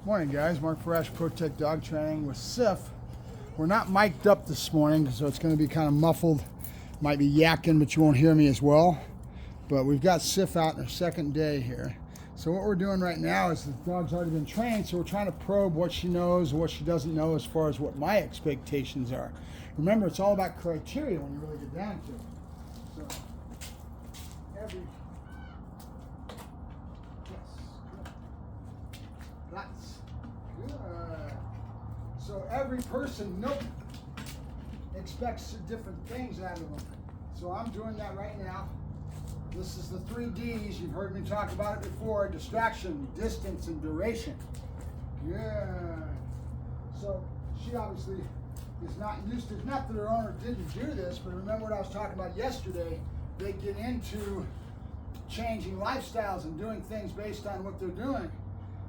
Morning guys, Mark Ferrasci, Protect Dog Training with Sif. We're not mic'd up this morning, so it's going to be kind of muffled. Might be yakking, but you won't hear me as well. But we've got Sif out in her second day here. So what we're doing right now is the dog's already been trained, so we're trying to probe what she knows and what she doesn't know as far as what my expectations are. Remember, it's all about criteria when you really get down to it. So, So every person, expects different things out of them. So I'm doing that right now. This is the 3 Ds. You've heard me talk about it before: distraction, distance, and duration. Good. So she obviously is not used to, not that her owner didn't do this, but remember what I was talking about yesterday. They get into changing lifestyles and doing things based on what they're doing.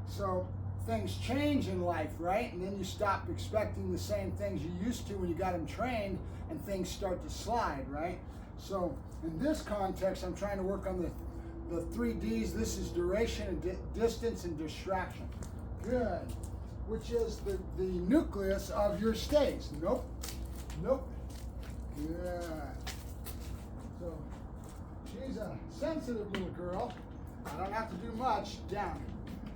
So things change in life, right? And then you stop expecting the same things you used to when you got them trained, and things start to slide, right? So in this context, I'm trying to work on the 3 Ds. This is duration, and distance, and distraction. Good. Which is the nucleus of your stays. Nope. Good. So she's a sensitive little girl. I don't have to do much. Down.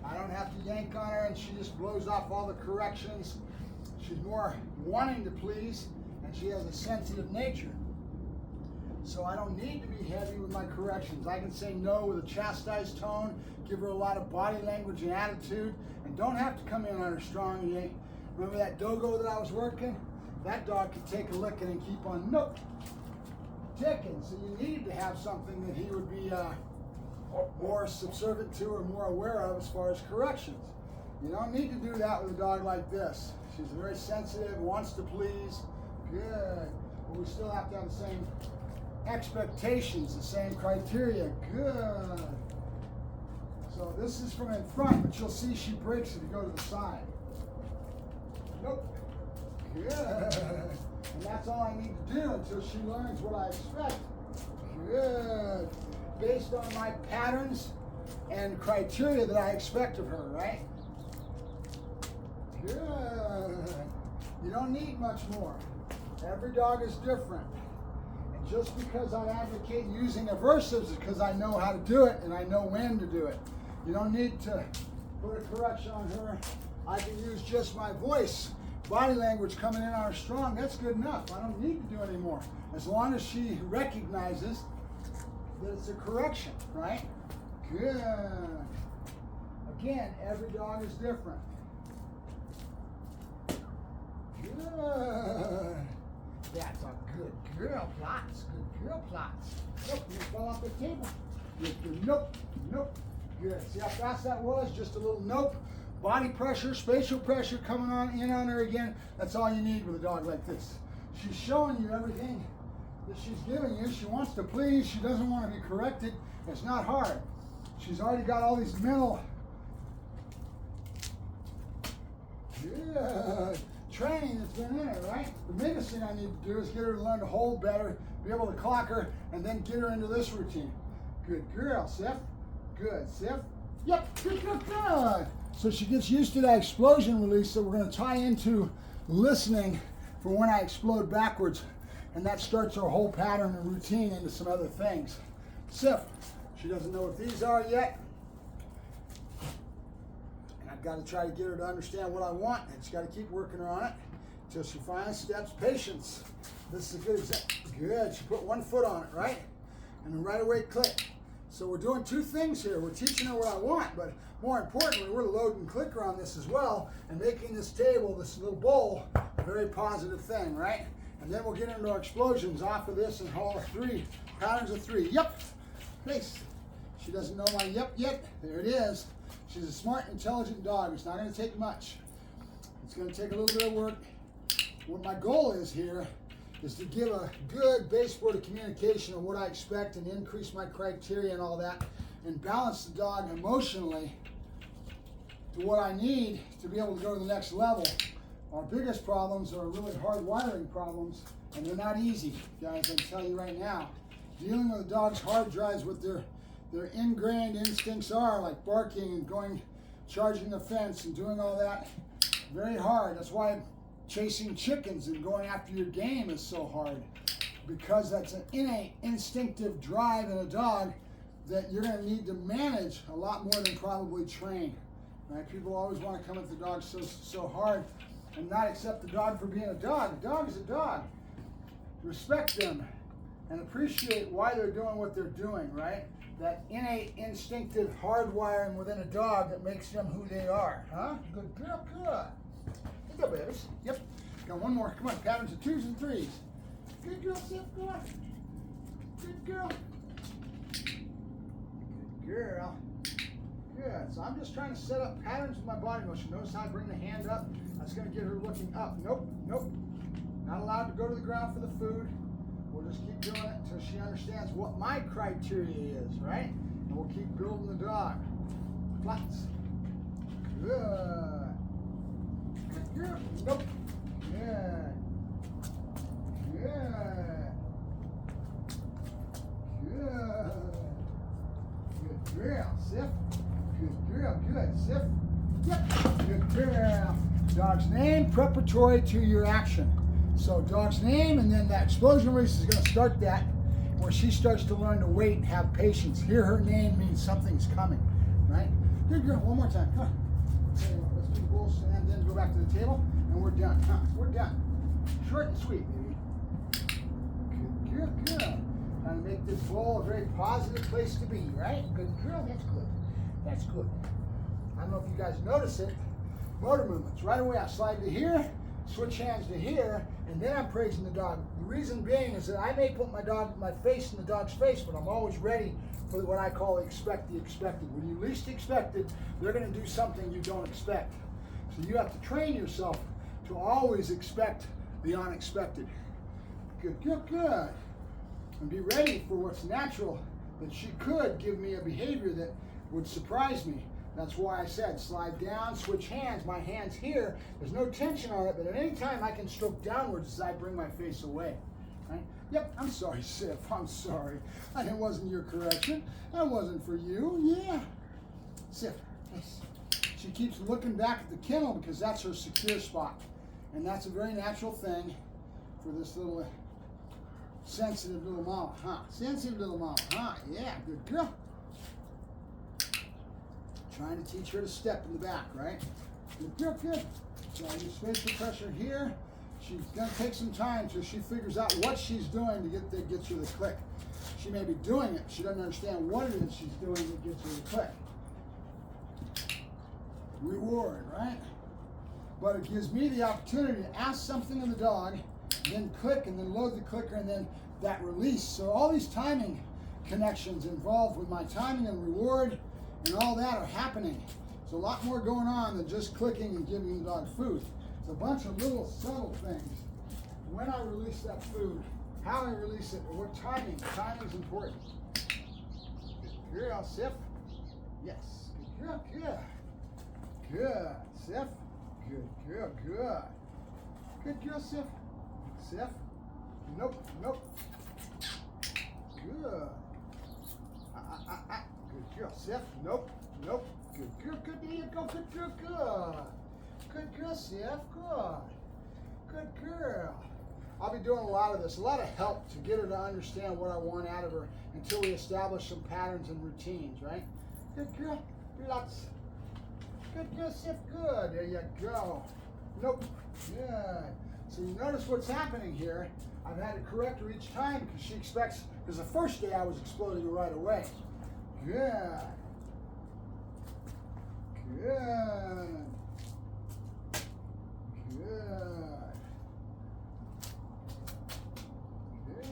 I don't have to yank on her, and she just blows off all the corrections. She's more wanting to please, and she has a sensitive nature. So I don't need to be heavy with my corrections. I can say no with a chastised tone, give her a lot of body language and attitude, and don't have to come in on her strong. Remember that dogo that I was working? That dog could take a licking and keep on ticking. So you needed to have something that he would be more subservient to or more aware of as far as corrections. You don't need to do that with a dog like this. She's very sensitive, wants to please. Good. But we still have to have the same expectations, the same criteria. Good. So this is from in front, but you'll see she breaks if you go to the side. Good. And that's all I need to do until she learns what I expect. Good. Based on my patterns and criteria that I expect of her, right? Good. You don't need much more. Every dog is different. And just because I advocate using aversives is because I know how to do it and I know when to do it. You don't need to put a correction on her. I can use just my voice, body language coming in on her strong. That's good enough. I don't need to do any more. As long as she recognizes that it's a correction, right? Good. Again, every dog is different. Good. That's a good girl, Plots. Good girl, Plots. Nope, you fell off the table. Good. Nope. Good. See how fast that was? Just a little nope. Body pressure, spatial pressure coming in on her again. That's all you need with a dog like this. She's showing you everything that she's giving you. She wants to please. She doesn't want to be corrected. It's not hard. She's already got all these mental training that's been in her, right? The biggest thing I need to do is get her to learn to hold better, be able to clock her, and then get her into this routine. Good girl, Sif. Good, Sif. Yep, good. So she gets used to that explosion release that we're going to tie into listening for when I explode backwards. And that starts our whole pattern and routine into some other things. Sif, she doesn't know what these are yet. And I've got to try to get her to understand what I want. I just got to keep working her on it until she finally steps. Patience. This is a good example. Good. She put 1 foot on it, right? And then right away click. So we're doing 2 things here. We're teaching her what I want, but more importantly, we're loading clicker on this as well and making this table, this little bowl, a very positive thing, right? And then we'll get into our explosions off of this and haul 3 patterns of 3. Yep. Nice. She doesn't know my yep yet. There it is. She's a smart, intelligent dog. It's not going to take much. It's going to take a little bit of work. What my goal is here is to give a good baseboard of communication of what I expect and increase my criteria and all that, and balance the dog emotionally to what I need to be able to go to the next level. Our biggest problems are really hard wiring problems, and they're not easy, guys. I can tell you right now. Dealing with a dog's hard drives, what their ingrained instincts are, like barking and going charging the fence and doing all that very hard. That's why chasing chickens and going after your game is so hard, because that's an innate instinctive drive in a dog that you're going to need to manage a lot more than probably train. Right? People always want to come at the dog so hard and not accept the dog for being a dog. A dog is a dog. Respect them and appreciate why they're doing what they're doing, right? That innate instinctive hardwiring within a dog that makes them who they are. Huh? Good girl, good. Good girl, babies. Yep. Got one more. Come on, patterns of 2s and 3s. Good girl, Sif, go on. Good girl. Good girl. Good. So I'm just trying to set up patterns with my body motion. Notice how I bring the hand up. That's going to get her looking up. Nope, nope. Not allowed to go to the ground for the food. We'll just keep doing it until she understands what my criteria is, right? And we'll keep building the dog. Flats. Good. Good girl. Nope. Good. Good. Good. Good girl, Sif. Good girl, good, Sif. Yep, good girl. Dog's name, preparatory to your action. So dog's name, and then that explosion release is going to start that, where she starts to learn to wait and have patience. Hear her name means something's coming, right? Good girl, one more time, come on. Let's do the bull stand, then go back to the table, and we're done. Huh? We're done. Short and sweet, baby. Good girl, good. Trying to make this bowl a very positive place to be, right? Good girl, that's good. That's good. I don't know if you guys notice it. Motor movements. Right away, I slide to here, switch hands to here, and then I'm praising the dog. The reason being is that I may put my face in the dog's face, but I'm always ready for what I call expect the expected. When you least expect it, they're going to do something you don't expect. So you have to train yourself to always expect the unexpected. Good, good, good. And be ready for what's natural, that she could give me a behavior that would surprise me. That's why I said slide down, switch hands. My hand's here. There's no tension on it, but at any time I can stroke downwards as I bring my face away. Right? Yep, I'm sorry, Sif. I'm sorry. It wasn't your correction. That wasn't for you. Yeah. Sif. Yes. She keeps looking back at the kennel because that's her secure spot. And that's a very natural thing for this little sensitive little mama. Huh? Sensitive little mama. Huh? Yeah, good girl. Trying to teach her to step in the back, right? Good, good, good. So I use facial pressure here. She's gonna take some time till she figures out what she's doing to get her the click. She may be doing it, she doesn't understand what it is she's doing that gets her the click. Reward, right? But it gives me the opportunity to ask something of the dog, then click, and then load the clicker, and then that release. So all these timing connections involved with my timing and reward and all that are happening. There's a lot more going on than just clicking and giving the dog food. It's a bunch of little subtle things. When I release that food, how I release it, or what timing. Timing's important. Good girl, Sif. Yes. Good girl, good. Good, Sif. Good girl, good. Good girl, Sif. Sif. Nope, nope. Good. Good girl, Sif. Nope, nope. Good girl, good. There you go. Good girl, good. Good girl, Sif. Good. Good girl. I'll be doing a lot of this, a lot of help to get her to understand what I want out of her until we establish some patterns and routines, right? Good girl. Lots. Good girl, Sif. Good. There you go. Nope. Good. So you notice what's happening here. I've had to correct her each time because she expects, because the first day I was exploding her right away. Good. Good. Good.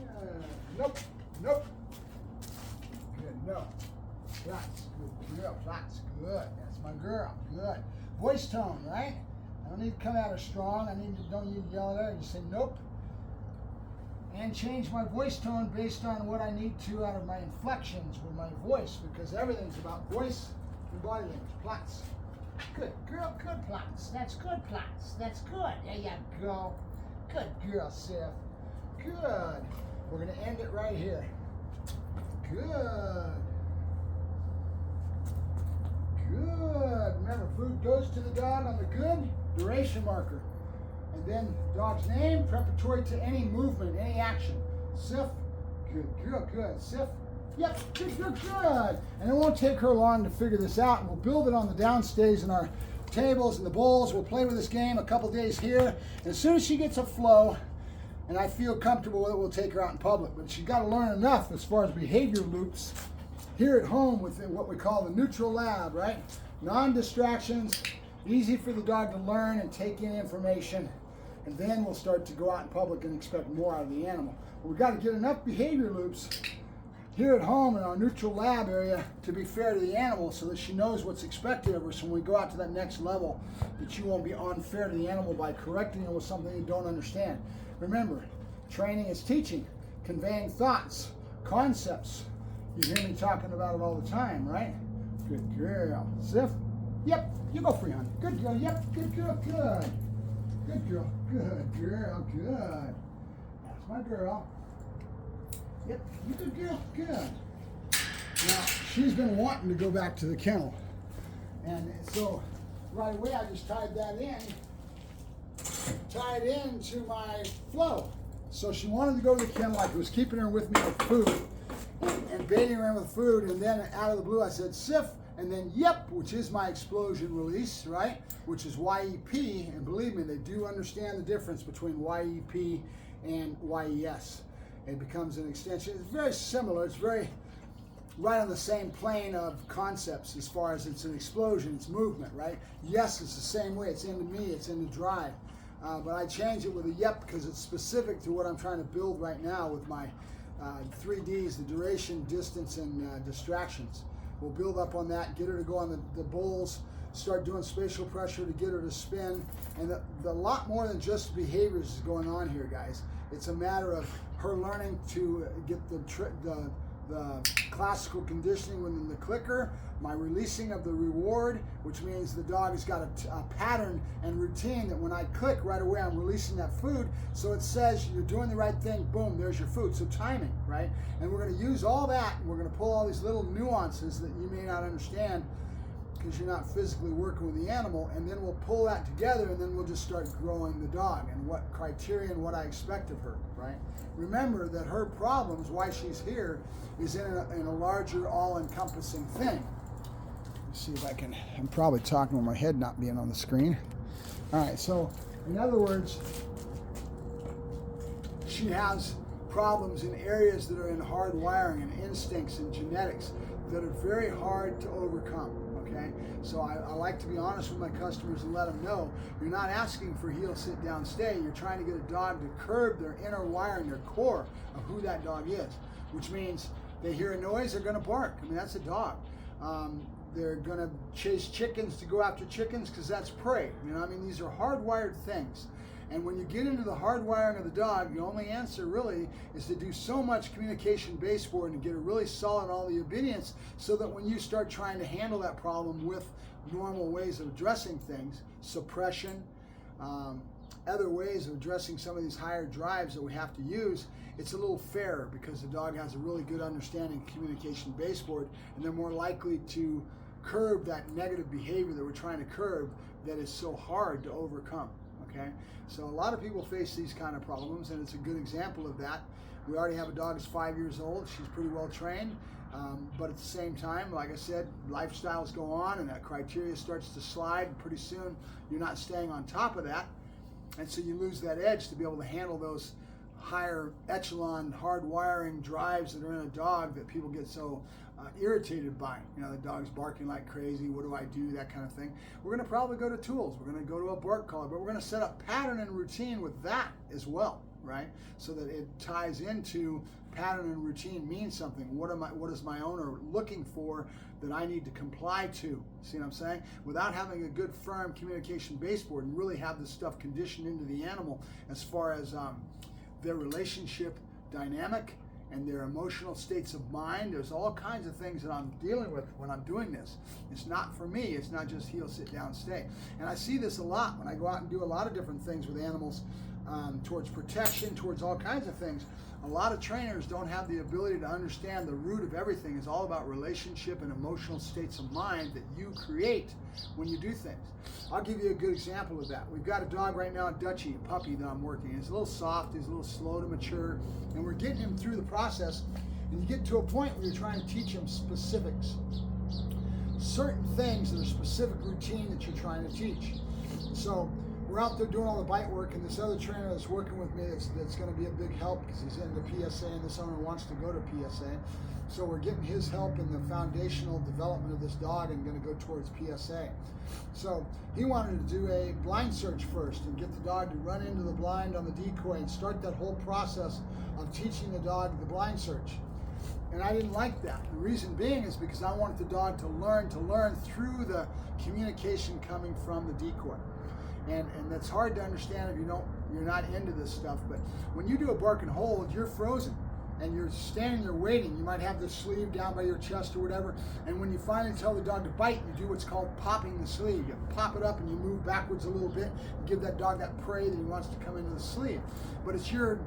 Good. Nope. Nope. Good. No. That's good. Girl. That's good. That's my girl. Good. Voice tone, right? I don't need to come at her strong. Don't need to yell at her. You say nope. And change my voice tone based on what I need to out of my inflections with my voice, because everything's about voice and body language. Plots. Good girl, good plots. That's good plots. That's good. There you go. Good girl, Sif. Good. We're going to end it right here. Good. Good. Remember, food goes to the dog on the good duration marker. And then dog's name, preparatory to any movement, any action. Sif. Good, good, good. Sif. Yep, good, good, good. And it won't take her long to figure this out. And we'll build it on the downstays in our tables and the bowls. We'll play with this game a couple days here. And as soon as she gets a flow, and I feel comfortable with it, we'll take her out in public. But she's got to learn enough as far as behavior loops here at home within what we call the neutral lab, right? Non-distractions, easy for the dog to learn and take in information. And then we'll start to go out in public and expect more out of the animal. But we've got to get enough behavior loops here at home in our neutral lab area to be fair to the animal so that she knows what's expected of her, so when we go out to that next level, that you won't be unfair to the animal by correcting her with something you don't understand. Remember, training is teaching, conveying thoughts, concepts. You hear me talking about it all the time, right? Good girl. Sif? Yep, you go free, hon. Good girl, yep, good girl, good. Good girl, good girl, good. That's my girl. Yep, you good girl, good. Now, she's been wanting to go back to the kennel. And so, right away, I just tied that in. Tied into my flow. So she wanted to go to the kennel. I was keeping her with me with food. And baiting her in with food. And then out of the blue, I said, Sif. And then, yep, which is my explosion release, right? Which is YEP. And believe me, they do understand the difference between YEP and YES. It becomes an extension. It's very similar. It's very right on the same plane of concepts as far as it's an explosion, it's movement, right? Yes, it's the same way. It's into me, it's into drive. But I change it with a yep because it's specific to what I'm trying to build right now with my 3Ds, the duration, distance, and distractions. We'll build up on that, get her to go on the bowls, start doing spatial pressure to get her to spin. And the lot more than just behaviors is going on here, guys. It's a matter of her learning to get the classical conditioning within the clicker, my releasing of the reward, which means the dog has got a pattern and routine that when I click right away, I'm releasing that food. So it says you're doing the right thing, boom, there's your food. So timing, right? And we're going to use all that, and we're going to pull all these little nuances that you may not understand because you're not physically working with the animal, and then we'll pull that together, and then we'll just start growing the dog and what criteria and what I expect of her, right? Remember that her problems, why she's here, is in a larger, all-encompassing thing. Let's see if I can, I'm probably talking with my head not being on the screen. All right, so in other words, she has problems in areas that are in hard wiring and instincts and genetics that are very hard to overcome. Okay, so I like to be honest with my customers and let them know you're not asking for heel, sit down, stay. You're trying to get a dog to curb their inner wiring, their core of who that dog is, which means they hear a noise, they're going to bark. I mean, that's a dog. They're going to chase chickens to go after chickens because that's prey. You know, I mean, these are hardwired things. And when you get into the hardwiring of the dog, the only answer really is to do so much communication baseboard and get it really solid on all the obedience so that when you start trying to handle that problem with normal ways of addressing things, suppression, other ways of addressing some of these higher drives that we have to use, it's a little fairer because the dog has a really good understanding of communication baseboard, and they're more likely to curb that negative behavior that we're trying to curb that is so hard to overcome. Okay, so a lot of people face these kind of problems, and it's a good example of that. We already have a dog that's 5 years old. She's pretty well trained, but at the same time, like I said, lifestyles go on, and that criteria starts to slide, and pretty soon you're not staying on top of that, and so you lose that edge to be able to handle those higher echelon hard wiring drives that are in a dog that people get so irritated by. You know, the dog's barking like crazy, what do I do, that kind of thing. We're going to probably go to tools, we're going to go to a bark collar, but we're going to set up pattern and routine with that as well, right? So that it ties into pattern and routine means something. What is my owner looking for that I need to comply to? See what I'm saying? Without having a good firm communication baseboard and really have this stuff conditioned into the animal as far as their relationship dynamic and their emotional states of mind. There's all kinds of things that I'm dealing with when I'm doing this. It's not for me. It's not just heel, sit down, stay. And I see this a lot when I go out and do a lot of different things with animals towards protection, towards all kinds of things. A lot of trainers don't have the ability to understand the root of everything. It's all about relationship and emotional states of mind that you create when you do things. I'll give you a good example of that. We've got a dog right now, a Dutchie, a puppy that I'm working. He's a little soft, he's a little slow to mature, and we're getting him through the process. And you get to a point where you're trying to teach him specifics. Certain things that are specific routine that you're trying to teach. So we're out there doing all the bite work, and this other trainer that's working with me that's going to be a big help because he's into PSA and this owner wants to go to PSA. So we're getting his help in the foundational development of this dog and going to go towards PSA. So he wanted to do a blind search first and get the dog to run into the blind on the decoy and start that whole process of teaching the dog the blind search. And I didn't like that. The reason being is because I wanted the dog to learn through the communication coming from the decoy. And that's hard to understand if you're not into this stuff. But when you do a bark and hold, you're frozen and you're standing there waiting. You might have the sleeve down by your chest or whatever. And when you finally tell the dog to bite, you do what's called popping the sleeve. You pop it up and you move backwards a little bit and give that dog that prey that he wants to come into the sleeve. But it's you're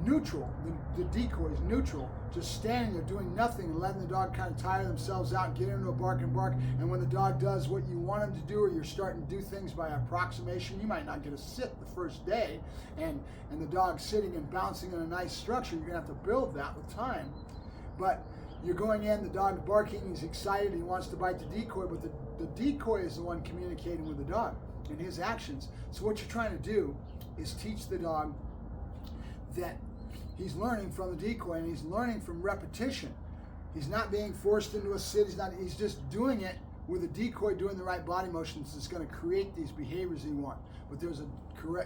neutral. The decoy is neutral, just standing there doing nothing and letting the dog kind of tire themselves out and get into a bark and bark. And when the dog does what you want him to do, or you're starting to do things by approximation, you might not get a sit the first day, and the dog sitting and bouncing in a nice structure. You're gonna have to build that with time. But you're going in, the dog barking, he's excited, he wants to bite the decoy, but the decoy is the one communicating with the dog in his actions. So what you're trying to do is teach the dog that he's learning from the decoy, and he's learning from repetition. He's not being forced into a sit. He's just doing it with a decoy doing the right body motions that's going to create these behaviors he wants. But there's a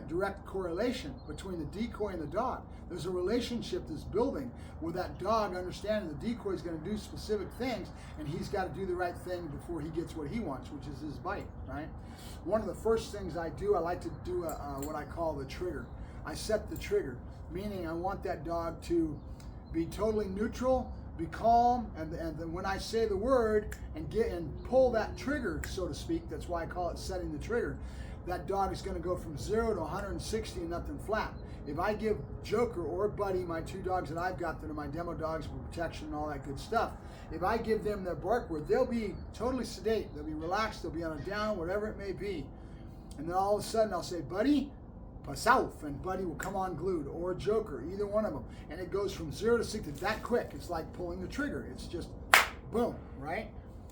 direct correlation between the decoy and the dog. There's a relationship that's building with that dog understanding the decoy is going to do specific things, and he's got to do the right thing before he gets what he wants, which is his bite, right? One of the first things I do, I like to do what I call the trigger. I set the trigger, meaning I want that dog to be totally neutral, be calm, and then when I say the word and pull that trigger, so to speak, that's why I call it setting the trigger, that dog is going to go from 0 to 160 and nothing flat. If I give Joker or Buddy, my two dogs that I've got that are my demo dogs for protection and all that good stuff, if I give them their bark word, they'll be totally sedate, they'll be relaxed, they'll be on a down, whatever it may be. And then all of a sudden I'll say, Buddy, pass out, and Buddy will come on glued, or Joker, either one of them. And it goes from 0 to 60 that quick. It's like pulling the trigger. It's just boom, right?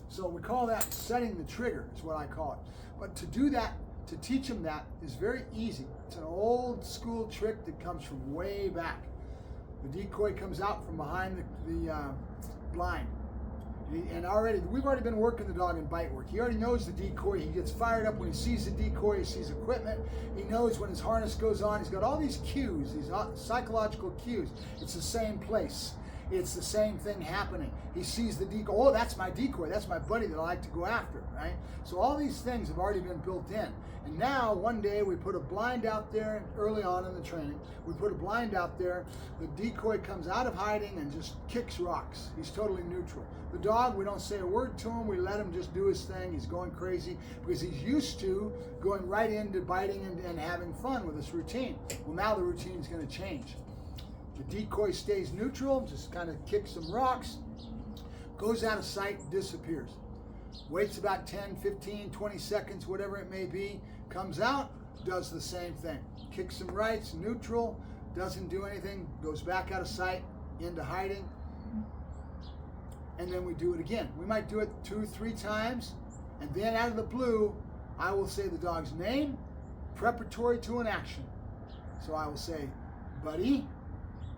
So we call that setting the trigger, is what I call it. But to do that, to teach them that, is very easy. It's an old school trick that comes from way back. The decoy comes out from behind the blind. And we've already been working the dog in bite work. He already knows the decoy. He gets fired up when he sees the decoy, he sees equipment. He knows when his harness goes on. He's got all these cues, these psychological cues. It's the same place. It's the same thing happening. He sees the decoy. Oh, that's my decoy. That's my buddy that I like to go after, right? So all these things have already been built in. And now, one day, we put a blind out there early on in the training. We put a blind out there. The decoy comes out of hiding and just kicks rocks. He's totally neutral. The dog, we don't say a word to him. We let him just do his thing. He's going crazy because he's used to going right into biting and having fun with this routine. Well, now the routine is going to change. The decoy stays neutral, just kind of kicks some rocks, goes out of sight, disappears. Waits about 10, 15, 20 seconds, whatever it may be, comes out, does the same thing. Kicks some rights, neutral, doesn't do anything, goes back out of sight, into hiding, and then we do it again. We might do it 2, 3 times, and then out of the blue, I will say the dog's name, preparatory to an action. So I will say, Buddy,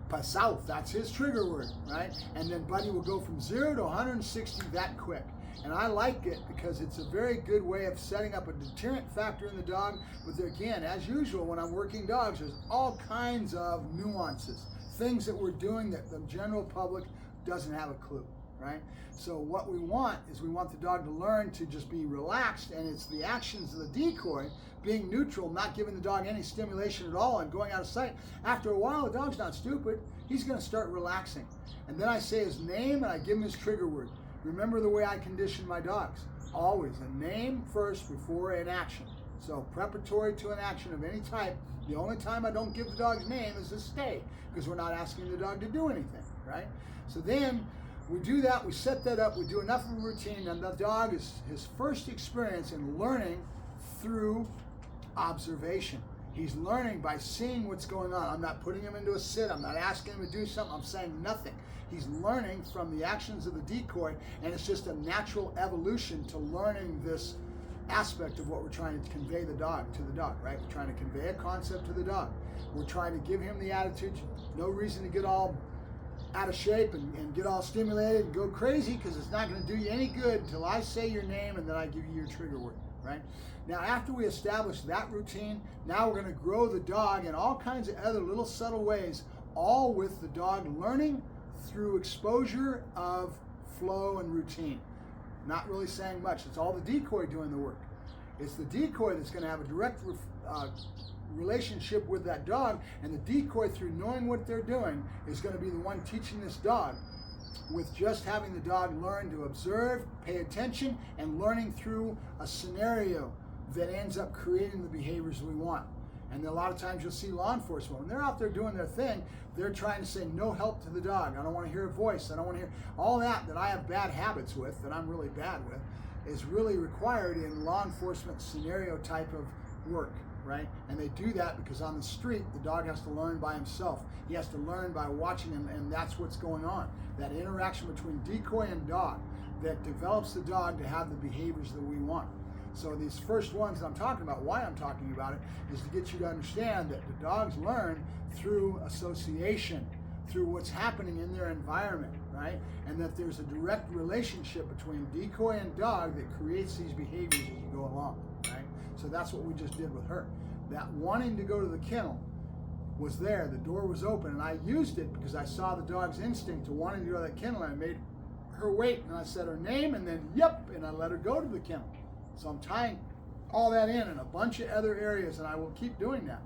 pass out. That's his trigger word, right? And then Buddy will go from 0 to 160 that quick. And I like it because it's a very good way of setting up a deterrent factor in the dog. But again, as usual, when I'm working dogs, there's all kinds of nuances, things that we're doing that the general public doesn't have a clue, right? So what we want is we want the dog to learn to just be relaxed, and it's the actions of the decoy being neutral, not giving the dog any stimulation at all and going out of sight. After a while, the dog's not stupid. He's going to start relaxing. And then I say his name and I give him his trigger word. Remember the way I condition my dogs. Always a name first before an action. So preparatory to an action of any type, the only time I don't give the dog's name is a stay, because we're not asking the dog to do anything, right? So then we do that, we set that up, we do enough of a routine, and the dog is his first experience in learning through observation. He's learning by seeing what's going on. I'm not putting him into a sit, I'm not asking him to do something, I'm saying nothing. He's learning from the actions of the decoy, and it's just a natural evolution to learning this aspect of what we're trying to convey to the dog, right? We're trying to convey a concept to the dog. We're trying to give him the attitude, no reason to get all out of shape and get all stimulated and go crazy, because it's not going to do you any good until I say your name and then I give you your trigger word, right? Now, after we establish that routine, now we're going to grow the dog in all kinds of other little subtle ways, all with the dog learning through exposure of flow and routine. Not really saying much. It's all the decoy doing the work. It's the decoy that's going to have a direct relationship with that dog, and the decoy, through knowing what they're doing, is going to be the one teaching this dog, with just having the dog learn to observe, pay attention, and learning through a scenario that ends up creating the behaviors we want. And a lot of times you'll see law enforcement, when they're out there doing their thing, they're trying to say no help to the dog. I don't want to hear a voice. I don't want to hear all that I have bad habits with, that I'm really bad with, is really required in law enforcement scenario type of work, right? And they do that because on the street, the dog has to learn by himself. He has to learn by watching him, and that's what's going on. That interaction between decoy and dog that develops the dog to have the behaviors that we want. So these first ones that I'm talking about, why I'm talking about it, is to get you to understand that the dogs learn through association, through what's happening in their environment, right? And that there's a direct relationship between decoy and dog that creates these behaviors as you go along, right? So that's what we just did with her. That wanting to go to the kennel was there, the door was open, and I used it because I saw the dog's instinct to wanting to go to that kennel, and I made her wait, and I said her name, and then yep, and I let her go to the kennel. So I'm tying all that in a bunch of other areas, and I will keep doing that.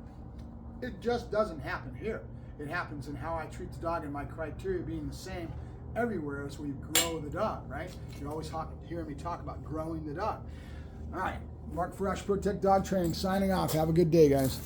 It just doesn't happen here. It happens in how I treat the dog, and my criteria being the same everywhere as we grow the dog, right? You're always hearing me talk about growing the dog. All right, Mark Ferrasci, Protect Dog Training, signing off. Have a good day, guys.